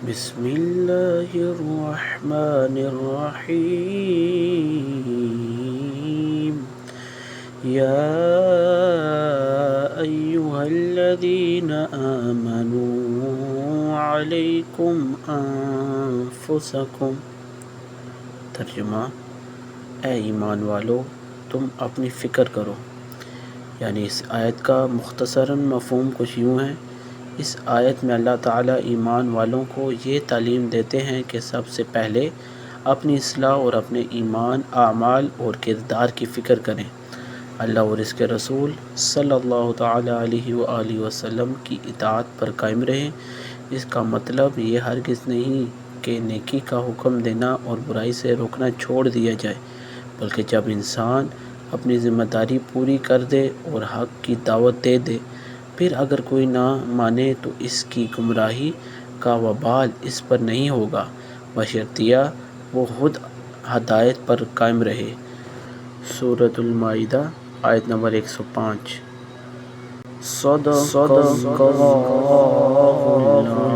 بسم اللہ الرحمن الرحیم یا ایہا الذین آمنوا علیکم انفسکم۔ ترجمہ: اے ایمان والو، تم اپنی فکر کرو۔ یعنی اس آیت کا مختصراً مفہوم کچھ یوں ہے۔ اس آیت میں اللہ تعالیٰ ایمان والوں کو یہ تعلیم دیتے ہیں کہ سب سے پہلے اپنی اصلاح اور اپنے ایمان، اعمال اور کردار کی فکر کریں، اللہ اور اس کے رسول صلی اللہ تعالیٰ علیہ وآلہ وسلم کی اطاعت پر قائم رہیں۔ اس کا مطلب یہ ہرگز نہیں کہ نیکی کا حکم دینا اور برائی سے روکنا چھوڑ دیا جائے، بلکہ جب انسان اپنی ذمہ داری پوری کر دے اور حق کی دعوت دے دے، پھر اگر کوئی نہ مانے تو اس کی گمراہی کا وبال اس پر نہیں ہوگا، بشرطیہ وہ خود ہدایت پر قائم رہے۔ سورۃ المائدہ آیت نمبر 105۔ صدق اللہ